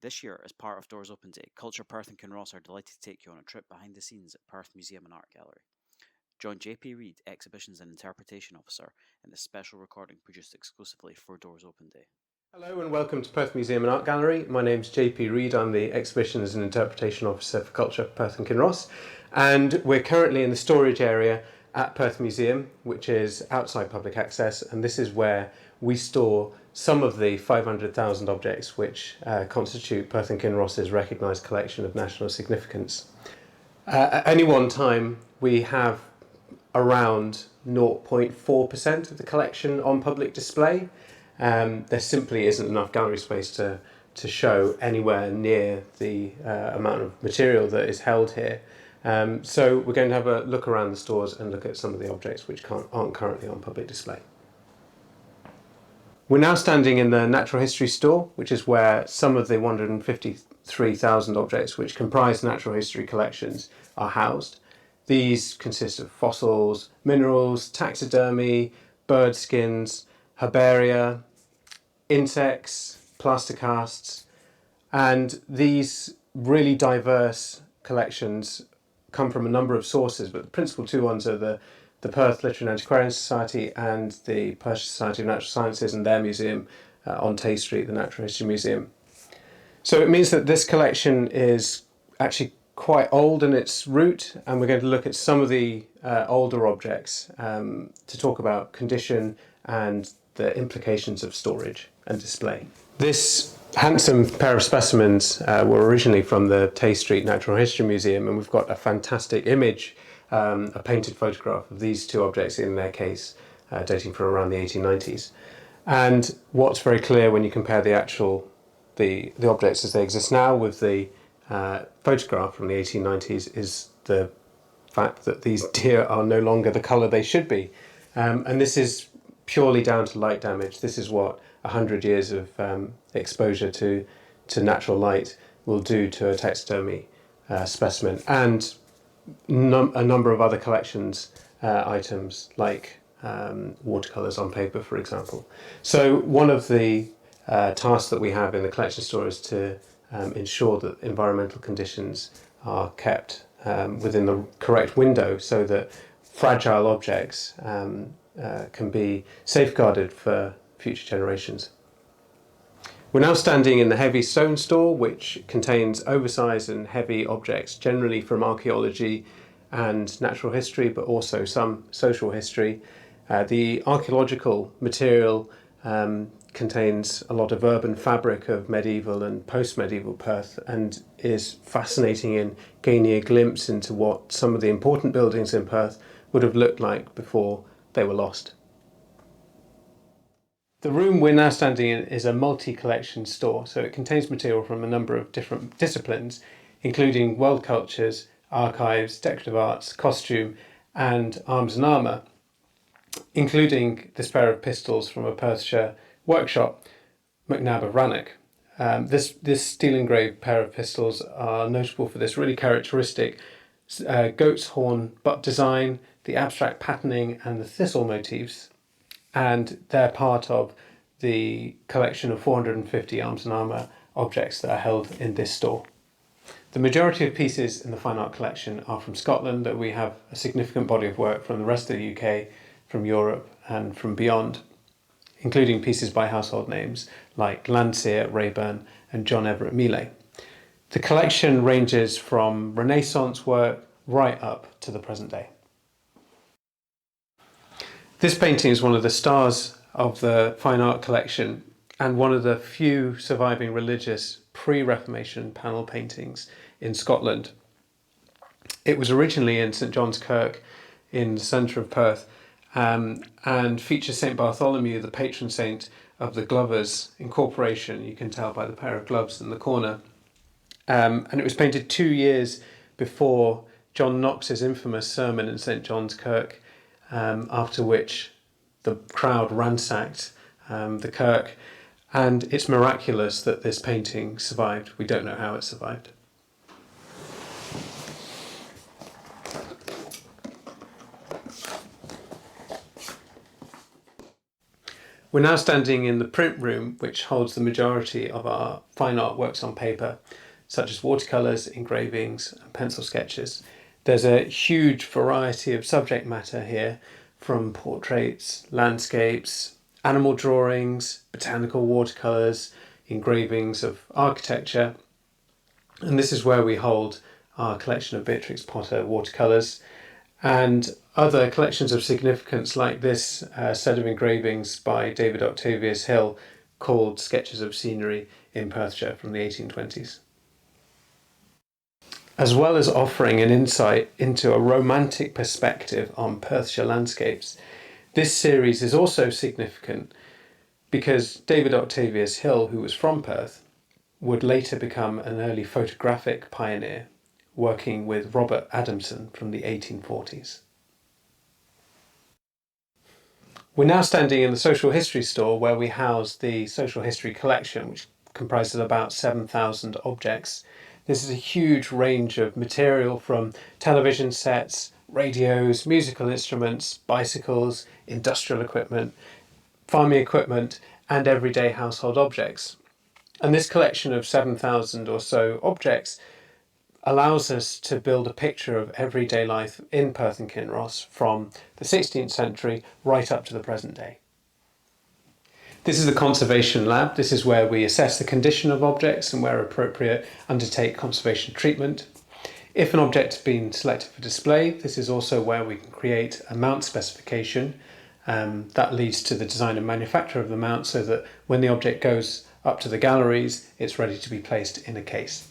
This year, as part of Doors Open Day, Culture Perth and Kinross are delighted to take you on a trip behind the scenes at Perth Museum and Art Gallery. Join JP Reid, Exhibitions and Interpretation Officer, in this special recording produced exclusively for Doors Open Day. Hello and welcome to Perth Museum and Art Gallery. My name's JP Reid. I'm the Exhibitions and Interpretation Officer for Culture, Perth and Kinross. And we're currently in the storage area at Perth Museum, which is outside public access. And this is where we store some of the 500,000 objects which constitute Perth and Kinross's recognised collection of national significance. At any one time, we have around 0.4% of the collection on public display. There simply isn't enough gallery space to show anywhere near the amount of material that is held here. So we're going to have a look around the stores and look at some of the objects which aren't currently on public display. We're now standing in the Natural History store, which is where some of the 153,000 objects which comprise natural history collections are housed. These consist of fossils, minerals, taxidermy, bird skins, herbaria, insects, plaster casts, and these really diverse collections come from a number of sources, but the principal two ones are the Perth Literary and Antiquarian Society and the Perth Society of Natural Sciences and their museum on Tay Street, the Natural History Museum. So it means that this collection is actually quite old in its root, and we're going to look at some of the older objects to talk about condition and the implications of storage and display. This handsome pair of specimens were originally from the Tay Street Natural History Museum, and we've got a fantastic image, a painted photograph of these two objects in their case, dating from around the 1890s. And what's very clear when you compare the objects as they exist now with the photograph from the 1890s is the fact that these deer are no longer the colour they should be. And this is purely down to light damage. This is what 100 years of exposure to natural light will do to a taxidermy specimen, and a number of other collections items like watercolours on paper, for example. So one of the tasks that we have in the collection store is to ensure that environmental conditions are kept within the correct window so that fragile objects can be safeguarded for future generations. We're now standing in the heavy stone store, which contains oversized and heavy objects, generally from archaeology and natural history, but also some social history. The archaeological material contains a lot of urban fabric of medieval and post-medieval Perth and is fascinating in gaining a glimpse into what some of the important buildings in Perth would have looked like before they were lost. The room we're now standing in is a multi-collection store, so it contains material from a number of different disciplines, including world cultures, archives, decorative arts, costume, and arms and armour, including this pair of pistols from a Perthshire workshop, MacNab of Rannoch. This steel engraved pair of pistols are notable for this really characteristic goat's horn butt design, the abstract patterning and the thistle motifs, and they're part of the collection of 450 arms and armour objects that are held in this store. The majority of pieces in the fine art collection are from Scotland, but we have a significant body of work from the rest of the UK, from Europe and from beyond, including pieces by household names like Landseer, Raeburn and John Everett Millais. The collection ranges from Renaissance work right up to the present day. This painting is one of the stars of the fine art collection and one of the few surviving religious pre-Reformation panel paintings in Scotland. It was originally in St John's Kirk in the centre of Perth and features St Bartholomew, the patron saint of the Glovers Incorporation. You can tell by the pair of gloves in the corner. And it was painted 2 years before John Knox's infamous sermon in St John's Kirk, after which the crowd ransacked the kirk, and it's miraculous that this painting survived. We don't know how it survived. We're now standing in the print room, which holds the majority of our fine art works on paper, such as watercolours, engravings, and pencil sketches. There's a huge variety of subject matter here, from portraits, landscapes, animal drawings, botanical watercolours, engravings of architecture. And this is where we hold our collection of Beatrix Potter watercolours and other collections of significance, like this set of engravings by David Octavius Hill called Sketches of Scenery in Perthshire from the 1820s. As well as offering an insight into a romantic perspective on Perthshire landscapes, this series is also significant because David Octavius Hill, who was from Perth, would later become an early photographic pioneer, working with Robert Adamson from the 1840s. We're now standing in the social history store where we house the social history collection, which comprises about 7,000 objects. This is a huge range of material from television sets, radios, musical instruments, bicycles, industrial equipment, farming equipment, and everyday household objects. And this collection of 7,000 or so objects allows us to build a picture of everyday life in Perth and Kinross from the 16th century right up to the present day. This is the conservation lab. This is where we assess the condition of objects and, where appropriate, undertake conservation treatment. If an object has been selected for display, this is also where we can create a mount specification. That leads to the design and manufacture of the mount so that when the object goes up to the galleries, it's ready to be placed in a case.